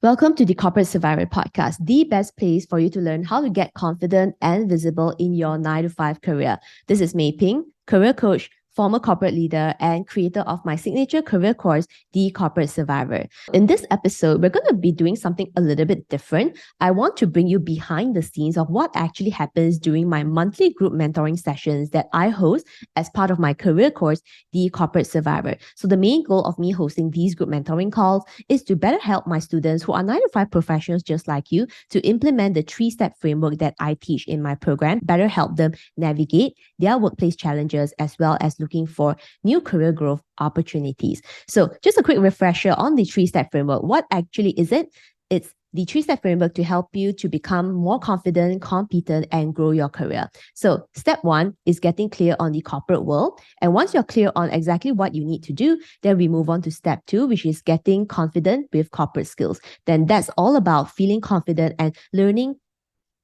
Welcome to the Corporate Survivor Podcast, the best place for you to learn how to get confident and visible in your 9 to 5 career. This is Mei Ping, career coach, former corporate leader, and creator of my signature career course, The Corporate Survivor. In this episode, we're going to be doing something a little bit different. I want to bring you behind the scenes of what actually happens during my monthly group mentoring sessions that I host as part of my career course, The Corporate Survivor. So the main goal of me hosting these group mentoring calls is to better help my students who are 9 to 5 professionals just like you to implement the 3-step framework that I teach in my program, better help them navigate their workplace challenges as well as looking for new career growth opportunities. So just a quick refresher on the 3-step framework. What actually is it? It's the 3-step framework to help you to become more confident, competent, and grow your career. So step 1 is getting clear on the corporate world. And once you're clear on exactly what you need to do, then we move on to step 2, which is getting confident with corporate skills. Then that's all about feeling confident and learning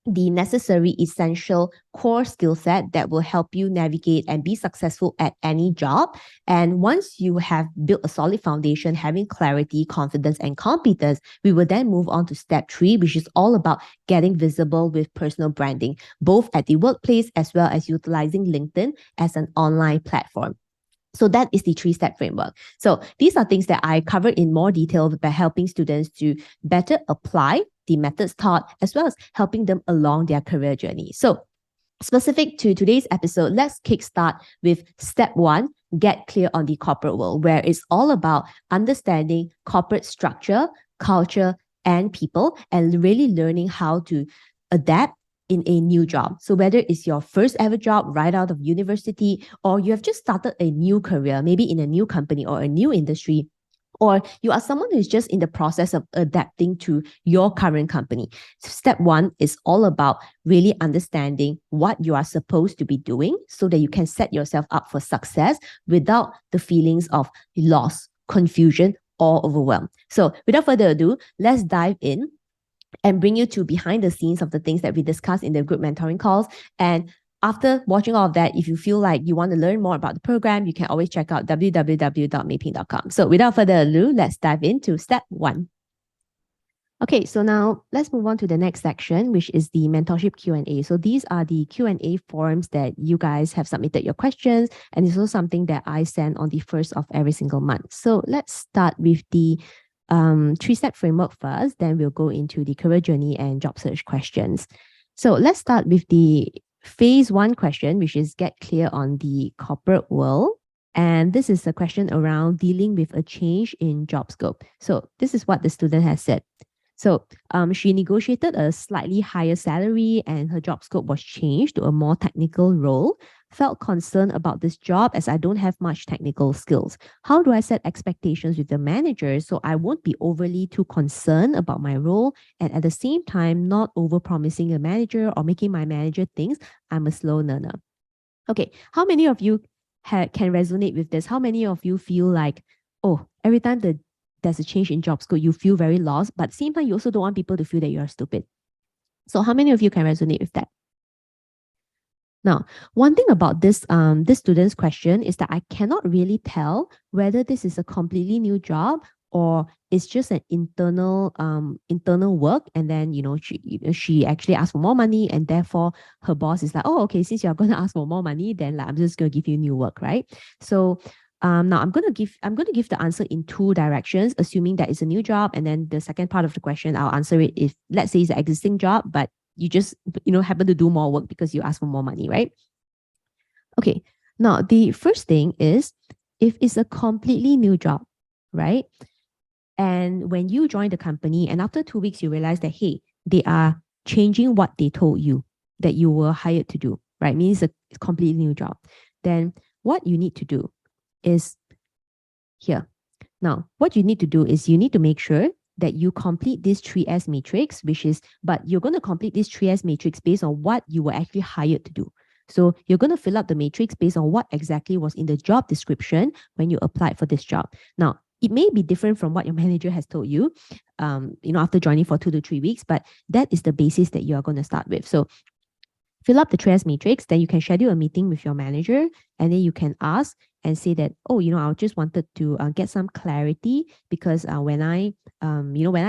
the necessary essential core skill set that will help you navigate and be successful at any job. And once you have built a solid foundation, having clarity, confidence, and competence, we will then move on to step 3, which is all about getting visible with personal branding, both at the workplace as well as utilizing LinkedIn as an online platform. So that is the 3-step framework. So these are things that I covered in more detail by helping students to better apply the methods taught, as well as helping them along their career journey. So specific to today's episode, let's kickstart with step 1, get clear on the corporate world, where it's all about understanding corporate structure, culture, and people, and really learning how to adapt in a new job. So whether it's your first ever job right out of university, or you have just started a new career, maybe in a new company or a new industry, or you are someone who's just in the process of adapting to your current company. Step 1 is all about really understanding what you are supposed to be doing so that you can set yourself up for success without the feelings of loss, confusion, or overwhelm. So without further ado, let's dive in and bring you to behind the scenes of the things that we discuss in the group mentoring calls. And after watching all of that, if you feel like you want to learn more about the program, you can always check out www.meiping.com. So without further ado, let's dive into step 1. Okay, so now let's move on to the next section, which is the mentorship Q&A. So these are the Q&A forms that you guys have submitted your questions, and it's also something that I send on the 1st of every single month. So let's start with the 3-step framework first, then we'll go into the career journey and job search questions. So let's start with the phase 1 question, which is get clear on the corporate world. And this is a question around dealing with a change in job scope. So this is what the student has said. So she negotiated a slightly higher salary and her job scope was changed to a more technical role. Felt concerned about this job as I don't have much technical skills. How do I set expectations with the manager so I won't be overly too concerned about my role and at the same time not over-promising a manager or making my manager think I'm a slow learner? Okay, how many of you can resonate with this? How many of you feel like, oh, every time there's a change in job scope, you feel very lost, but at the same time, you also don't want people to feel that you're stupid? So how many of you can resonate with that? Now, one thing about this student's question is that I cannot really tell whether this is a completely new job or it's just an internal work, and then she actually asked for more money, and therefore her boss is like, oh, okay, since you're going to ask for more money, then like, I'm just going to give you new work, right? So now I'm going to give the answer in 2 directions, assuming that it's a new job, and then the second part of the question I'll answer it if, let's say, it's an existing job, but you just happen to do more work because you ask for more money, right? Okay, now the first thing is, if it's a completely new job, right? And when you join the company and after 2 weeks you realize that, hey, they are changing what they told you that you were hired to do, right? Means it's a completely new job. Then what you need to do is here. Now, what you need to do is you need to make sure that you complete this 3S matrix, but you're going to complete this 3S matrix based on what you were actually hired to do. So you're going to fill out the matrix based on what exactly was in the job description when you applied for this job. Now, it may be different from what your manager has told you, after joining for 2 to 3 weeks, but that is the basis that you are going to start with. So fill up the triage matrix, then you can schedule a meeting with your manager, and then you can ask and say that, oh, I just wanted to get some clarity because when I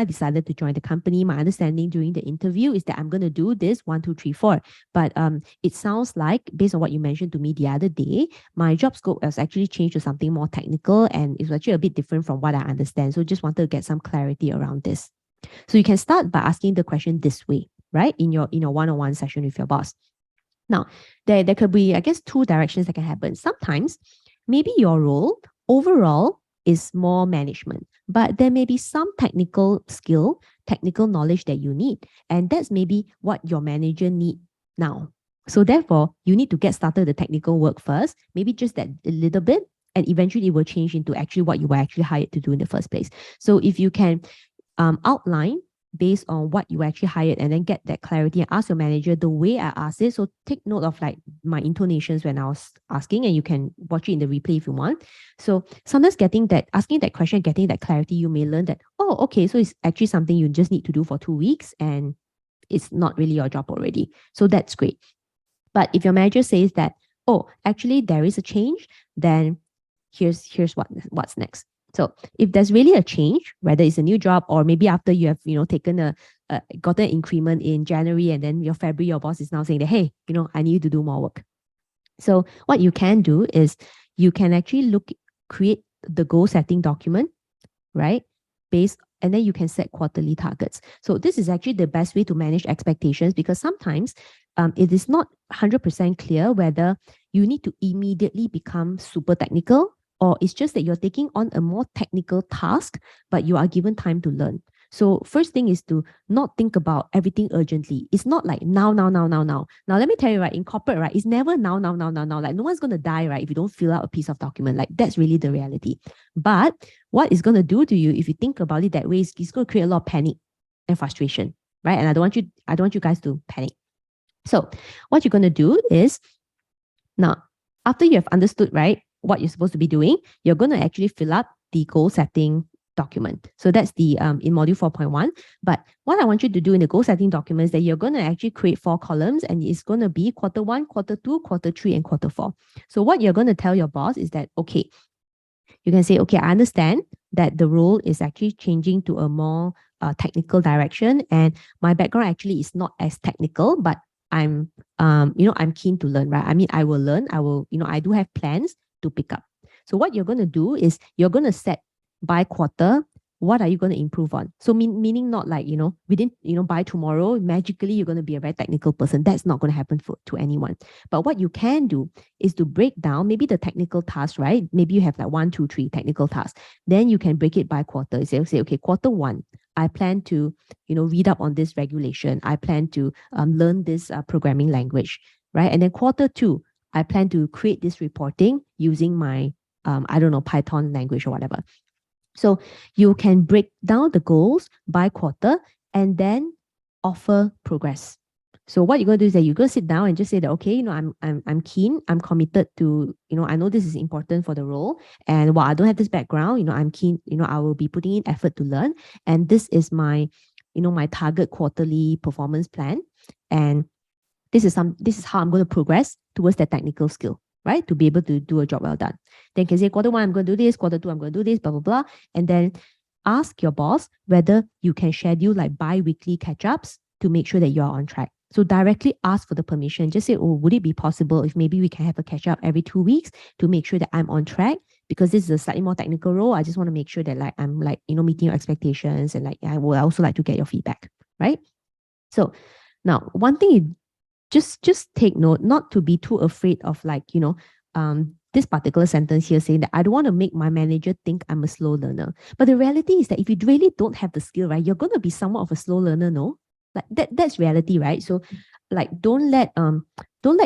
decided to join the company, my understanding during the interview is that I'm going to do this 1, 2, 3, 4. But it sounds like, based on what you mentioned to me the other day, my job scope has actually changed to something more technical, and it's actually a bit different from what I understand. So just wanted to get some clarity around this. So you can start by asking the question this way, right? In your one-on-one session with your boss. Now, there could be, I guess, two directions that can happen. Sometimes, maybe your role overall is more management, but there may be some technical skill, technical knowledge that you need. And that's maybe what your manager needs now. So therefore, you need to get started the technical work first, maybe just that a little bit, and eventually it will change into actually what you were actually hired to do in the first place. So if you can outline based on what you actually hired and then get that clarity and ask your manager the way I asked it. So take note of like my intonations when I was asking, and you can watch it in the replay if you want. So sometimes asking that question, getting that clarity, you may learn that, oh, okay, so it's actually something you just need to do for 2 weeks and it's not really your job already. So that's great. But if your manager says that, oh, actually there is a change, then here's what's next. So if there's really a change, whether it's a new job or maybe after you have, taken got an increment in January, and then February, your boss is now saying that, hey, I need you to do more work. So what you can do is you can actually create the goal setting document, right? And then you can set quarterly targets. So this is actually the best way to manage expectations, because sometimes it is not 100% clear whether you need to immediately become super technical, or it's just that you're taking on a more technical task, but you are given time to learn. So first thing is to not think about everything urgently. It's not like now. Now, let me tell you, right, in corporate, right, it's never now. Like no one's going to die, right, if you don't fill out a piece of document. Like that's really the reality. But what it's going to do to you, if you think about it that way, is it's going to create a lot of panic and frustration, right? And I don't want you guys to panic. So what you're going to do is, now, after you have understood, right, what you're supposed to be doing, you're going to actually fill up the goal setting document. So that's the in module 4.1. But what I want you to do in the goal setting document is that you're going to actually create 4 columns, and it's going to be quarter 1, quarter 2, quarter 3, and quarter 4. So what you're going to tell your boss is that, okay, you can say, okay, I understand that the role is actually changing to a more technical direction, and my background actually is not as technical, but I'm keen to learn, right? I mean, I will learn. I do have plans to pick up. So what you're going to do is you're going to set by quarter, what are you going to improve on? So meaning not like, within, by tomorrow, magically you're going to be a very technical person. That's not going to happen to anyone. But what you can do is to break down maybe the technical tasks, right? Maybe you have like 1, 2, 3 technical tasks. Then you can break it by quarter. Say, okay, quarter 1, I plan to, read up on this regulation. I plan to learn this programming language, right? And then quarter 2, I plan to create this reporting using my, Python language or whatever. So you can break down the goals by quarter and then offer progress. So what you're going to do is that you're going to sit down and just say that, okay, I'm keen, I'm committed to, I know this is important for the role. And while I don't have this background, I'm keen, I will be putting in effort to learn. And this is my, my target quarterly performance plan. And this is how I'm going to progress towards that technical skill, right? To be able to do a job well done. Then you can say quarter 1, I'm going to do this, quarter 2, I'm going to do this, blah, blah, blah. And then ask your boss whether you can schedule like bi-weekly catch-ups to make sure that you're on track. So directly ask for the permission. Just say, oh, would it be possible if maybe we can have a catch-up every 2 weeks to make sure that I'm on track? Because this is a slightly more technical role. I just want to make sure that like I'm like, meeting your expectations, and like I would also like to get your feedback, right? So now one thing just take note, not to be too afraid of like, this particular sentence here saying that I don't want to make my manager think I'm a slow learner. But the reality is that if you really don't have the skill, right, you're going to be somewhat of a slow learner, no? Like that's reality, right? So like don't let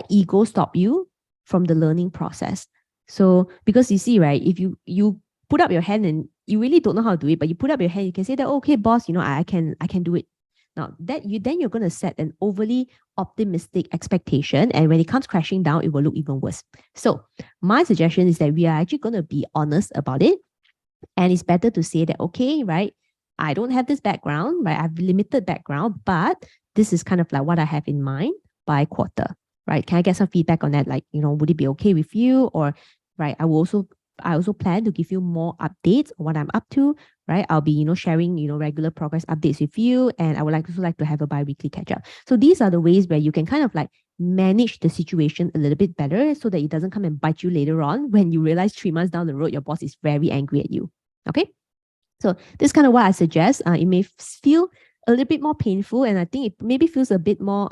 ego stop you from the learning process. So because you see, right, if you put up your hand and you really don't know how to do it, but you put up your hand, you can say that, okay, boss, I can do it. Now that you're going to set an overly optimistic expectation, and when it comes crashing down, it will look even worse. So my suggestion is that we are actually going to be honest about it, and it's better to say that, okay, right, I don't have this background, right? I have limited background, but this is kind of like what I have in mind by quarter. right? Can I get some feedback on that? Like, would it be okay with you? Or, right, I also plan to give you more updates on what I'm up to, right? I'll be, sharing, regular progress updates with you. And I would also like to have a bi-weekly catch up. So these are the ways where you can kind of like manage the situation a little bit better so that it doesn't come and bite you later on when you realize 3 months down the road, your boss is very angry at you. Okay. So this is kind of what I suggest. It may feel a little bit more painful, and I think it maybe feels a bit more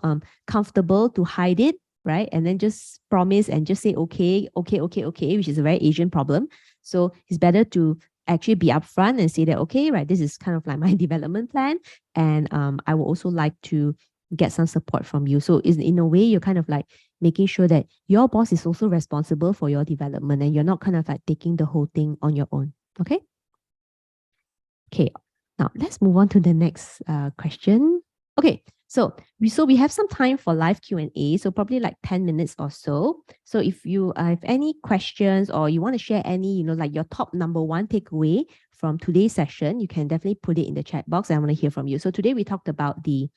comfortable to hide it, right? And then just promise and just say okay, okay, okay, okay, which is a very Asian problem. So it's better to actually be upfront and say that, okay, right, this is kind of like my development plan, and I would also like to get some support from you. So in a way, you're kind of like making sure that your boss is also responsible for your development, and you're not kind of like taking the whole thing on your own. Okay. Okay, now let's move on to the next question. Okay, so we have some time for live Q&A, so probably like 10 minutes or so. So if you have any questions or you want to share any, like your top number one takeaway from today's session, you can definitely put it in the chat box. I want to hear from you. So today we talked about the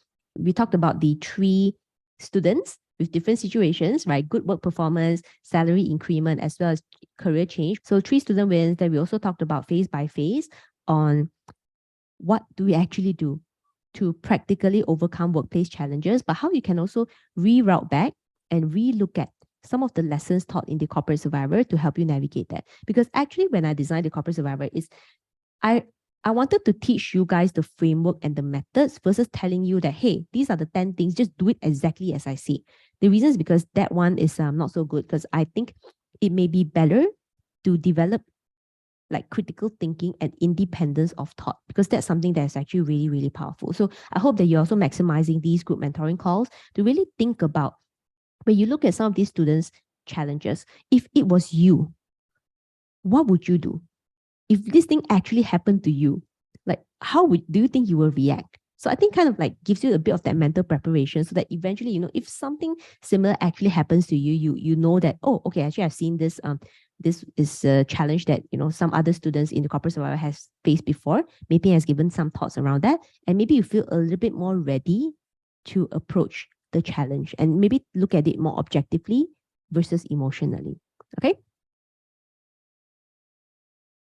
3 students with different situations, right? Good work performance, salary increment, as well as career change. So 3 student wins. Then we also talked about phase by phase on what do we actually do to practically overcome workplace challenges, but how you can also reroute back and relook at some of the lessons taught in the Corporate Survivor to help you navigate that. Because actually, when I designed the Corporate Survivor, I wanted to teach you guys the framework and the methods versus telling you that, hey, these are the 10 things, just do it exactly as I see. The reason is because that one is not so good, because I think it may be better to develop like critical thinking and independence of thought, because that's something that's actually really, really powerful. So I hope that you're also maximizing these group mentoring calls to really think about, when you look at some of these students' challenges, if it was you, what would you do? If this thing actually happened to you, like how do you think you will react? So I think kind of like gives you a bit of that mental preparation so that eventually, if something similar actually happens to you, you know that, oh, okay, actually I've seen this this is a challenge that some other students in the Corporate Survivor has faced before. Maybe has given some thoughts around that, and maybe you feel a little bit more ready to approach the challenge and maybe look at it more objectively versus emotionally. Okay,